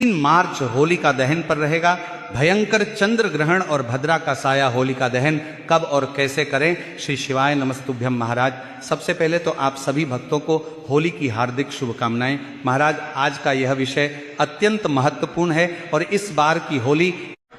3 मार्च होलिका दहन पर रहेगा। भयंकर चंद्र ग्रहण और भद्रा का साया होलिका दहन कब और कैसे करें? श्री शिवाय नमस्तुभ्यम महाराज। सबसे पहले तो आप सभी भक्तों को होली की हार्दिक शुभकामनाएं। महाराज, आज का यह विषय अत्यंत महत्वपूर्ण है और इस बार की होली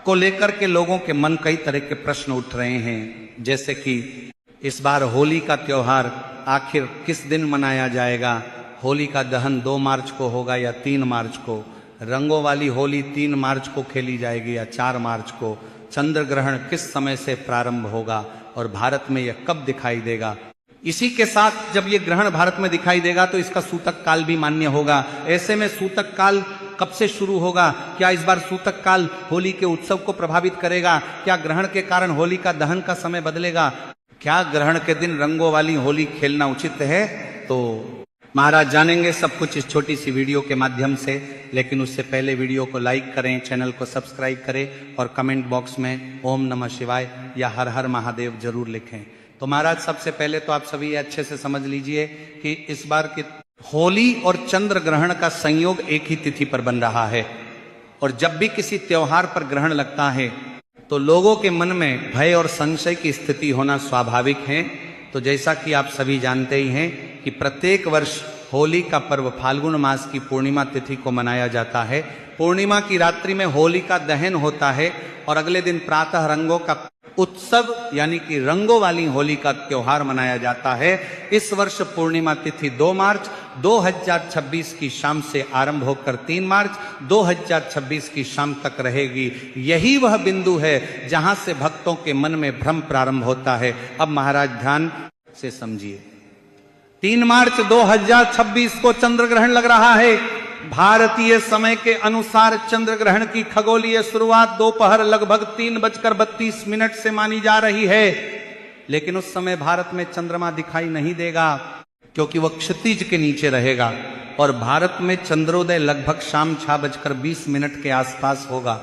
को लेकर के लोगों के मन कई तरह के प्रश्न उठ रहे हैं, जैसे कि इस बार होली का त्योहार आखिर किस दिन मनाया जाएगा? होली का दहन 2 मार्च को होगा या 3 मार्च को? रंगों वाली होली 3 मार्च को खेली जाएगी या 4 मार्च को? चंद्र ग्रहण किस समय से प्रारंभ होगा और भारत में यह कब दिखाई देगा? इसी के साथ जब ये ग्रहण भारत में दिखाई देगा तो इसका सूतक काल भी मान्य होगा। ऐसे में सूतक काल कब से शुरू होगा? क्या इस बार सूतक काल होली के उत्सव को प्रभावित करेगा? क्या ग्रहण के कारण होली का दहन का समय बदलेगा? क्या ग्रहण के दिन रंगों वाली होली खेलना उचित है? तो महाराज जानेंगे सब कुछ इस छोटी सी वीडियो के माध्यम से। लेकिन उससे पहले वीडियो को लाइक करें, चैनल को सब्सक्राइब करें और कमेंट बॉक्स में ओम नमः शिवाय या हर हर महादेव जरूर लिखें। तो महाराज, सबसे पहले तो आप सभी अच्छे से समझ लीजिए कि इस बार की होली और चंद्र ग्रहण का संयोग एक ही तिथि पर बन रहा है। और जब भी किसी त्योहार पर ग्रहण लगता है तो लोगों के मन में भय और संशय की स्थिति होना स्वाभाविक है। तो जैसा कि आप सभी जानते ही हैं कि प्रत्येक वर्ष होली का पर्व फाल्गुन मास की पूर्णिमा तिथि को मनाया जाता है। पूर्णिमा की रात्रि में होली का दहन होता है और अगले दिन प्रातः रंगों का उत्सव यानी कि रंगों वाली होली का त्योहार मनाया जाता है। इस वर्ष पूर्णिमा तिथि 2 मार्च 2026 की शाम से आरंभ होकर 3 मार्च 2026 की शाम तक रहेगी। यही वह बिंदु है जहां से भक्तों के मन में भ्रम प्रारंभ होता है। अब महाराज ध्यान से समझिए, 3 मार्च 2026 को चंद्र ग्रहण लग रहा है। भारतीय समय के अनुसार चंद्र ग्रहण की खगोलीय शुरुआत दोपहर लगभग 3:32 से मानी जा रही है। लेकिन उस समय भारत में चंद्रमा दिखाई नहीं देगा क्योंकि वह क्षितिज के नीचे रहेगा और भारत में चंद्रोदय लगभग शाम 6:20 के आसपास होगा।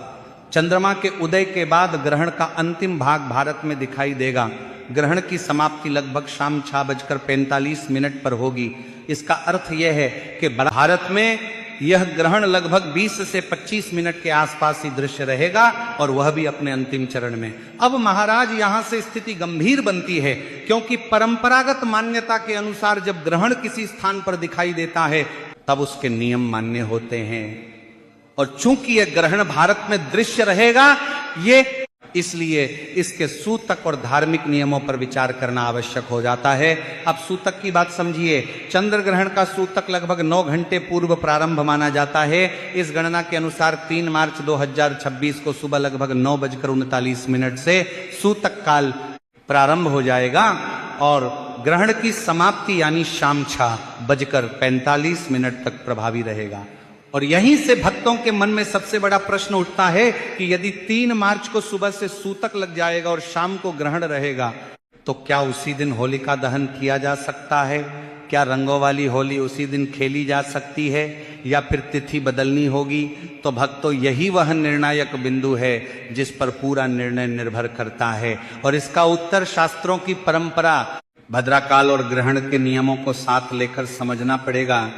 चंद्रमा के उदय के बाद ग्रहण का अंतिम भाग भारत में दिखाई देगा। ग्रहण की समाप्ति लगभग शाम 6:45 पर होगी। इसका अर्थ यह है कि भारत में यह ग्रहण लगभग 20 से 25 मिनट के आसपास ही दृश्य रहेगा और वह भी अपने अंतिम चरण में। अब महाराज, यहां से स्थिति गंभीर बनती है क्योंकि परंपरागत मान्यता के अनुसार जब ग्रहण किसी स्थान पर दिखाई देता है तब उसके नियम मान्य होते हैं। और चूंकि यह ग्रहण भारत में दृश्य रहेगा, ये इसलिए इसके सूतक और धार्मिक नियमों पर विचार करना आवश्यक हो जाता है। अब सूतक की बात समझिए। चंद्र ग्रहण का सूतक लगभग 9 घंटे पूर्व प्रारंभ माना जाता है। इस गणना के अनुसार 3 मार्च 2026 को सुबह लगभग 9:39 से सूतक काल प्रारंभ हो जाएगा और ग्रहण की समाप्ति यानी शाम 6:45 तक प्रभावी रहेगा। और यहीं से भक्तों के मन में सबसे बड़ा प्रश्न उठता है कि यदि 3 मार्च को सुबह से सूतक लग जाएगा और शाम को ग्रहण रहेगा तो क्या उसी दिन होलिका दहन किया जा सकता है? क्या रंगों वाली होली उसी दिन खेली जा सकती है या फिर तिथि बदलनी होगी? तो भक्तों, यही वह निर्णायक बिंदु है जिस पर पूरा निर्णय निर्भर करता है और इसका उत्तर शास्त्रों की परंपरा, भद्राकाल और ग्रहण के नियमों को साथ लेकर समझना पड़ेगा।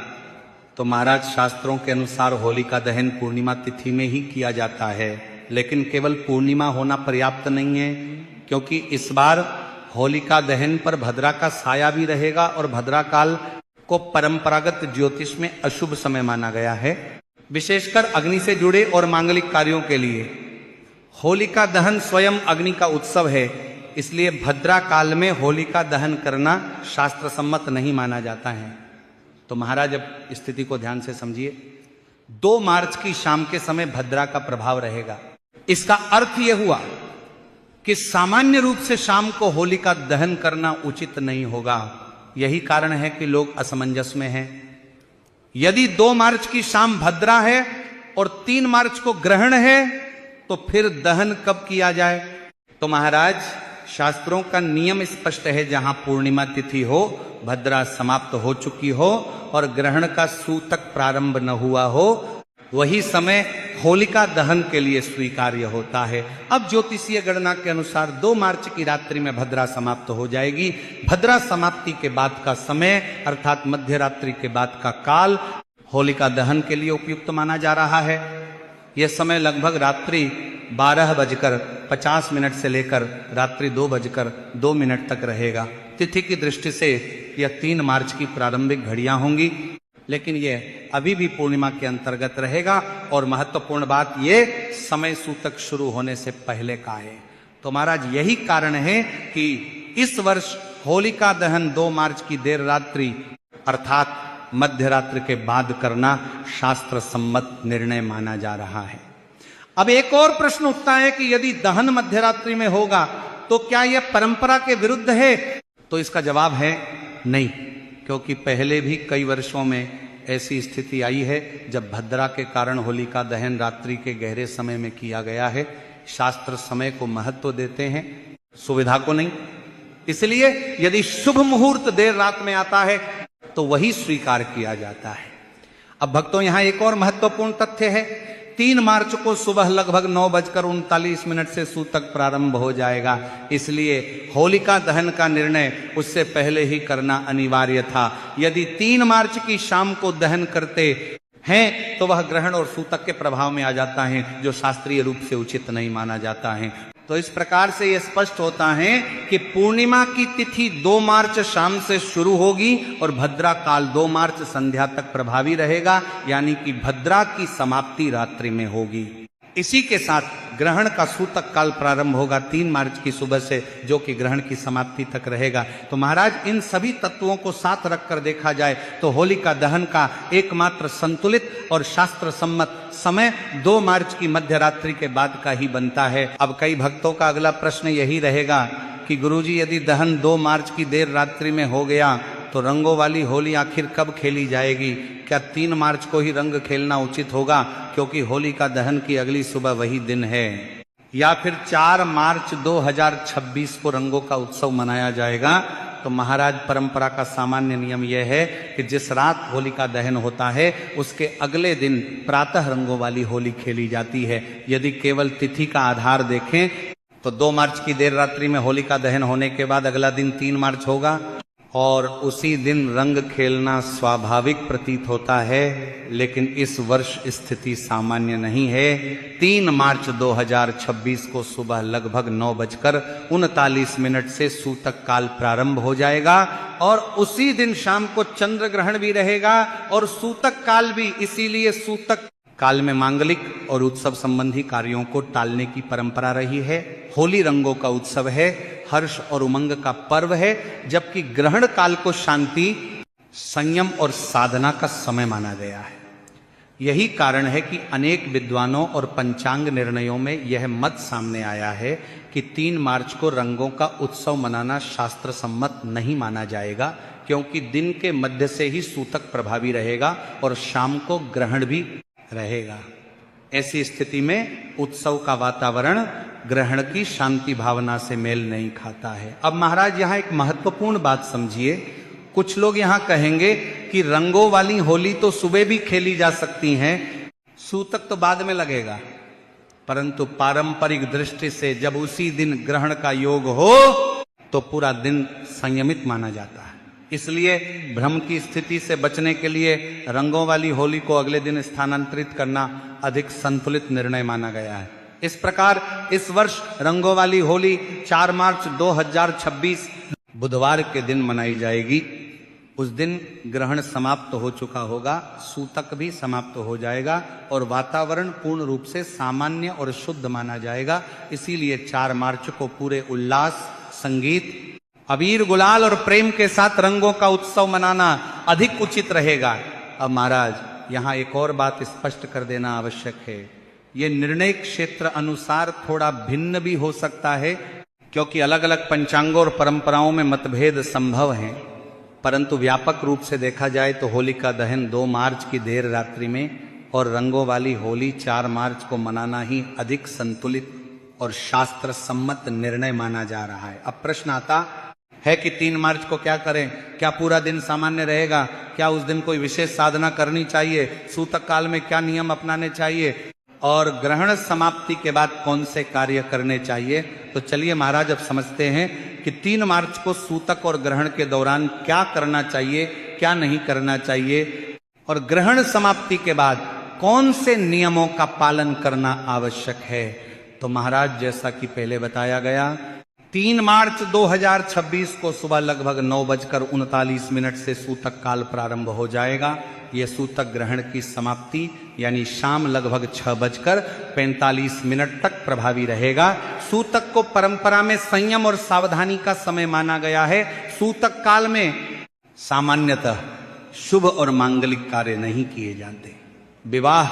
तो महाराज, शास्त्रों के अनुसार होलिका दहन पूर्णिमा तिथि में ही किया जाता है। लेकिन केवल पूर्णिमा होना पर्याप्त नहीं है क्योंकि इस बार होलिका दहन पर भद्रा का साया भी रहेगा और भद्रा काल को परंपरागत ज्योतिष में अशुभ समय माना गया है, विशेषकर अग्नि से जुड़े और मांगलिक कार्यों के लिए। होलिका दहन स्वयं अग्नि का उत्सव है, इसलिए भद्रा काल में होलिका दहन करना शास्त्र सम्मत नहीं माना जाता है। तो महाराज, अब स्थिति को ध्यान से समझिए। 2 मार्च की शाम के समय भद्रा का प्रभाव रहेगा। इसका अर्थ यह हुआ कि सामान्य रूप से शाम को होलिका दहन करना उचित नहीं होगा। यही कारण है कि लोग असमंजस में हैं। यदि 2 मार्च की शाम भद्रा है और 3 मार्च को ग्रहण है तो फिर दहन कब किया जाए? तो महाराज, शास्त्रों का नियम स्पष्ट है। जहां पूर्णिमा तिथि हो, भद्रा समाप्त हो चुकी हो और ग्रहण का सूतक प्रारंभ न हुआ हो, वही समय होलिका दहन के लिए स्वीकार्य होता है। अब ज्योतिषीय गणना के अनुसार 2 मार्च की रात्रि में भद्रा समाप्त हो जाएगी। भद्रा समाप्ति के बाद का समय अर्थात मध्य रात्रि के बाद का काल होलिका दहन के लिए उपयुक्त माना जा रहा है। यह समय लगभग रात्रि 12:50 से लेकर रात्रि 2:02 तक रहेगा। तिथि की दृष्टि से यह 3 मार्च की प्रारंभिक घड़ियां होंगी, लेकिन यह अभी भी पूर्णिमा के अंतर्गत रहेगा। और महत्वपूर्ण बात यह समय सूतक शुरू होने से पहले का है। तो महाराज यही कारण है कि इस वर्ष होलिका दहन 2 मार्च की देर रात्रि अर्थात मध्य रात्रि के बाद करना शास्त्र सम्मत निर्णय माना जा रहा है। अब एक और प्रश्न उठता है कि यदि दहन मध्य रात्रि में होगा तो क्या यह परंपरा के विरुद्ध है? तो इसका जवाब है नहीं, क्योंकि पहले भी कई वर्षों में ऐसी स्थिति आई है जब भद्रा के कारण होलिका दहन रात्रि के गहरे समय में किया गया है। शास्त्र समय को महत्व देते हैं, सुविधा को नहीं। इसलिए यदि शुभ मुहूर्त देर रात में आता है तो वही स्वीकार किया जाता है। अब भक्तों, यहां एक और महत्वपूर्ण तथ्य है। 3 मार्च को सुबह लगभग 9:39 से सूतक प्रारंभ हो जाएगा, इसलिए होलिका दहन का निर्णय उससे पहले ही करना अनिवार्य था। यदि 3 मार्च की शाम को दहन करते हैं तो वह ग्रहण और सूतक के प्रभाव में आ जाता है, जो शास्त्रीय रूप से उचित नहीं माना जाता है। तो इस प्रकार से यह स्पष्ट होता है कि पूर्णिमा की तिथि 2 मार्च शाम से शुरू होगी और भद्रा काल 2 मार्च संध्या तक प्रभावी रहेगा, यानी कि भद्रा की समाप्ति रात्रि में होगी। इसी के साथ ग्रहण का सूतक काल प्रारंभ होगा 3 मार्च की सुबह से, जो कि ग्रहण की समाप्ति तक रहेगा। तो महाराज, इन सभी तत्वों को साथ रखकर देखा जाए तो होलिका दहन का एकमात्र संतुलित और शास्त्र सम्मत समय 2 मार्च की मध्य रात्रि के बाद का ही बनता है। अब कई भक्तों का अगला प्रश्न यही रहेगा कि गुरुजी, यदि दहन 2 मार्च की देर रात्रि में हो गया तो रंगों वाली होली आखिर कब खेली जाएगी? क्या 3 मार्च को ही रंग खेलना उचित होगा, क्योंकि होलिका दहन की अगली सुबह वही दिन है? या फिर 4 मार्च 2026 को रंगों का उत्सव मनाया जाएगा? तो महाराज, परंपरा का सामान्य नियम यह है कि जिस रात होलिका दहन होता है उसके अगले दिन प्रातः रंगों वाली होली खेली जाती है। यदि केवल तिथि का आधार देखें तो 2 मार्च की देर रात्रि में होलिका दहन होने के बाद अगला दिन 3 मार्च होगा और उसी दिन रंग खेलना स्वाभाविक प्रतीत होता है, लेकिन इस वर्ष स्थिति सामान्य नहीं है। 3 मार्च 2026 को सुबह लगभग 9:39 से सूतक काल प्रारंभ हो जाएगा और उसी दिन शाम को चंद्र ग्रहण भी रहेगा और सूतक काल भी। इसीलिए सूतक काल में मांगलिक और उत्सव संबंधी कार्यों को टालने की परंपरा रही है। होली रंगों का उत्सव है, हर्ष और उमंग का पर्व है, जबकि ग्रहण काल को शांति, संयम और साधना का समय माना गया है। यही कारण है कि अनेक विद्वानों और पंचांग निर्णयों में यह मत सामने आया है कि 3 मार्च को रंगों का उत्सव मनाना शास्त्र सम्मत नहीं माना जाएगा, क्योंकि दिन के मध्य से ही सूतक प्रभावी रहेगा और शाम को ग्रहण भी रहेगा। ऐसी स्थिति में उत्सव का वातावरण ग्रहण की शांति भावना से मेल नहीं खाता है। अब महाराज, यहां एक महत्वपूर्ण बात समझिए। कुछ लोग यहां कहेंगे कि रंगों वाली होली तो सुबह भी खेली जा सकती है, सूतक तो बाद में लगेगा, परंतु पारंपरिक दृष्टि से जब उसी दिन ग्रहण का योग हो तो पूरा दिन संयमित माना जाता है। इसलिए भ्रम की स्थिति से बचने के लिए रंगों वाली होली को अगले दिन स्थानांतरित करना अधिक संतुलित निर्णय माना गया है। इस प्रकार इस वर्ष रंगों वाली होली 4 मार्च 2026 बुधवार के दिन मनाई जाएगी। उस दिन ग्रहण समाप्त हो चुका होगा, सूतक भी समाप्त हो जाएगा और वातावरण पूर्ण रूप से सामान्य और शुद्ध माना जाएगा। इसीलिए 4 मार्च को पूरे उल्लास, संगीत, अबीर, गुलाल और प्रेम के साथ रंगों का उत्सव मनाना अधिक उचित रहेगा। अब महाराज, यहाँ एक और बात स्पष्ट कर देना आवश्यक है। ये निर्णय क्षेत्र अनुसार थोड़ा भिन्न भी हो सकता है, क्योंकि अलग अलग पंचांगों और परंपराओं में मतभेद संभव हैं, परंतु व्यापक रूप से देखा जाए तो होलिका दहन 2 मार्च की देर रात्रि में और रंगों वाली होली 4 मार्च को मनाना ही अधिक संतुलित और शास्त्र सम्मत निर्णय माना जा रहा है। अब प्रश्न आता है कि 3 मार्च को क्या करें? क्या पूरा दिन सामान्य रहेगा? क्या उस दिन कोई विशेष साधना करनी चाहिए? सूतक काल में क्या नियम अपनाने चाहिए? और ग्रहण समाप्ति के बाद कौन से कार्य करने चाहिए? तो चलिए महाराज, अब समझते हैं कि 3 मार्च को सूतक और ग्रहण के दौरान क्या करना चाहिए, क्या नहीं करना चाहिए, और ग्रहण समाप्ति के बाद कौन से नियमों का पालन करना आवश्यक है? तो महाराज जैसा कि पहले बताया गया, 3 मार्च 2026 को सुबह लगभग 9:39 से सूतक काल प्रारंभ हो जाएगा। यह सूतक ग्रहण की समाप्ति यानी शाम लगभग 6:45 तक प्रभावी रहेगा। सूतक को परंपरा में संयम और सावधानी का समय माना गया है। सूतक काल में सामान्यतः शुभ और मांगलिक कार्य नहीं किए जाते। विवाह,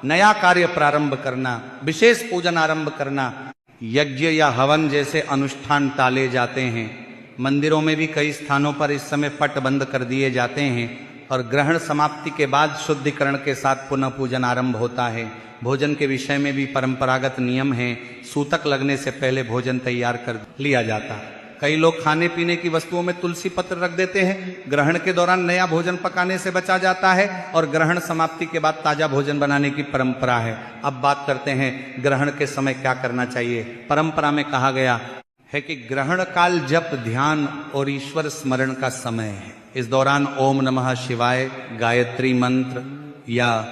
नया कार्य प्रारंभ करना, विशेष पूजन आरंभ करना, यज्ञ या हवन जैसे अनुष्ठान टाले जाते हैं। मंदिरों में भी कई स्थानों पर इस समय पट बंद कर दिए जाते हैं और ग्रहण समाप्ति के बाद शुद्धिकरण के साथ पुनः पूजन आरंभ होता है। भोजन के विषय में भी परंपरागत नियम है। सूतक लगने से पहले भोजन तैयार कर लिया जाता है। कई लोग खाने पीने की वस्तुओं में तुलसी पत्र रख देते हैं। ग्रहण के दौरान नया भोजन पकाने से बचा जाता है और ग्रहण समाप्ति के बाद ताजा भोजन बनाने की परंपरा है। अब बात करते हैं ग्रहण के समय क्या करना चाहिए। परंपरा में कहा गया है कि ग्रहण काल जप, ध्यान और ईश्वर स्मरण का समय है। इस दौरान ओम नमः शिवाय, गायत्री मंत्र या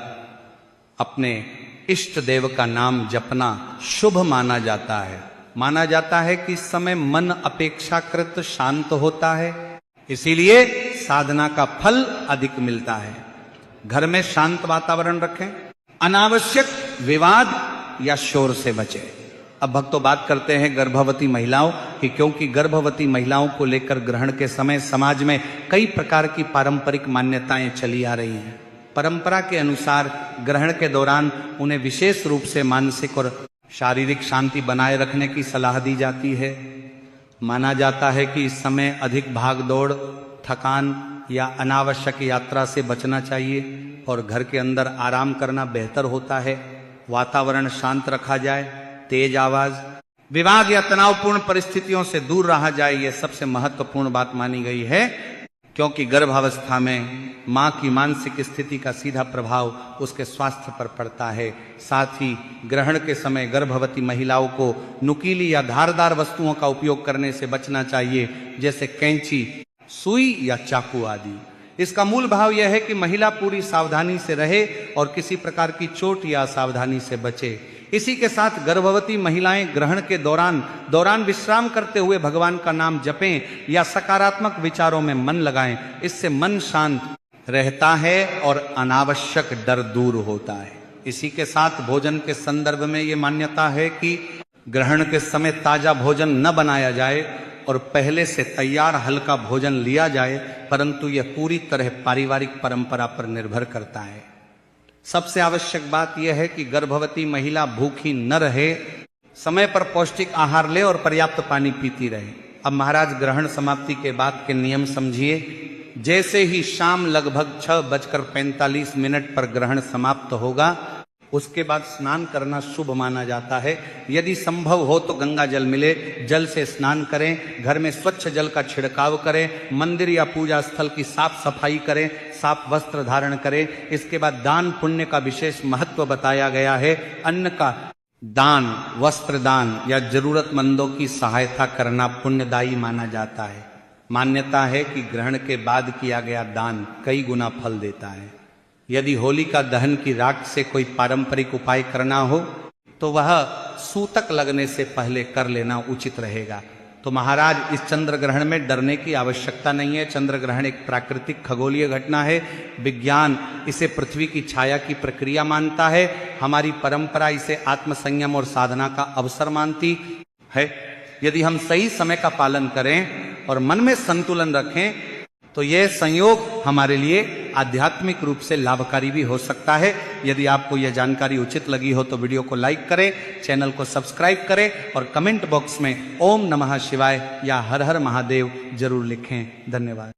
अपने इष्ट देव का नाम जपना शुभ माना जाता है। माना जाता है कि इस समय मन अपेक्षाकृत शांत होता है, इसीलिए साधना का फल अधिक मिलता है। घर में शांत वातावरण रखें, अनावश्यक विवाद या शोर से बचें। अब भक्तों बात करते हैं गर्भवती महिलाओं की, क्योंकि गर्भवती महिलाओं को लेकर ग्रहण के समय समाज में कई प्रकार की पारंपरिक मान्यताएं चली आ रही हैं। परंपरा के अनुसार ग्रहण के दौरान उन्हें विशेष रूप से मानसिक और शारीरिक शांति बनाए रखने की सलाह दी जाती है। माना जाता है कि इस समय अधिक भाग दौड़, थकान या अनावश्यक यात्रा से बचना चाहिए और घर के अंदर आराम करना बेहतर होता है। वातावरण शांत रखा जाए, तेज आवाज, विवाद या तनावपूर्ण परिस्थितियों से दूर रहा जाए, यह सबसे महत्वपूर्ण बात मानी गई है, क्योंकि गर्भावस्था में मां की मानसिक स्थिति का सीधा प्रभाव उसके स्वास्थ्य पर पड़ता है। साथ ही ग्रहण के समय गर्भवती महिलाओं को नुकीली या धारदार वस्तुओं का उपयोग करने से बचना चाहिए, जैसे कैंची, सुई या चाकू आदि। इसका मूल भाव यह है कि महिला पूरी सावधानी से रहे और किसी प्रकार की चोट या असावधानी से बचे। इसी के साथ गर्भवती महिलाएं ग्रहण के दौरान विश्राम करते हुए भगवान का नाम जपें या सकारात्मक विचारों में मन लगाएं। इससे मन शांत रहता है और अनावश्यक डर दूर होता है। इसी के साथ भोजन के संदर्भ में ये मान्यता है कि ग्रहण के समय ताजा भोजन न बनाया जाए और पहले से तैयार हल्का भोजन लिया जाए, परंतु यह पूरी तरह पारिवारिक परंपरा पर निर्भर करता है। सबसे आवश्यक बात यह है कि गर्भवती महिला भूखी न रहे, समय पर पौष्टिक आहार ले और पर्याप्त पानी पीती रहे। अब महाराज ग्रहण समाप्ति के बाद के नियम समझिए। जैसे ही शाम लगभग 6:45 पर ग्रहण समाप्त होगा, उसके बाद स्नान करना शुभ माना जाता है। यदि संभव हो तो गंगा जल मिले, जल से स्नान करें। घर में स्वच्छ जल का छिड़काव करें। मंदिर या पूजा स्थल की साफ सफाई करें। साफ वस्त्र धारण करें। इसके बाद दान पुण्य का विशेष महत्व बताया गया है। अन्न का दान, वस्त्र दान या जरूरतमंदों की सहायता करना पुण्यदायी माना जाता है। मान्यता है कि ग्रहण के बाद किया गया दान कई गुना फल देता है। यदि होलिका दहन की राख से कोई पारंपरिक उपाय करना हो तो वह सूतक लगने से पहले कर लेना उचित रहेगा। तो महाराज इस चंद्र ग्रहण में डरने की आवश्यकता नहीं है। चंद्र ग्रहण एक प्राकृतिक खगोलीय घटना है। विज्ञान इसे पृथ्वी की छाया की प्रक्रिया मानता है। हमारी परंपरा इसे आत्मसंयम और साधना का अवसर मानती है। यदि हम सही समय का पालन करें और मन में संतुलन रखें तो यह संयोग हमारे लिए आध्यात्मिक रूप से लाभकारी भी हो सकता है। यदि आपको यह जानकारी उचित लगी हो तो वीडियो को लाइक करें, चैनल को सब्सक्राइब करें और कमेंट बॉक्स में ओम नमः शिवाय या हर हर महादेव जरूर लिखें। धन्यवाद।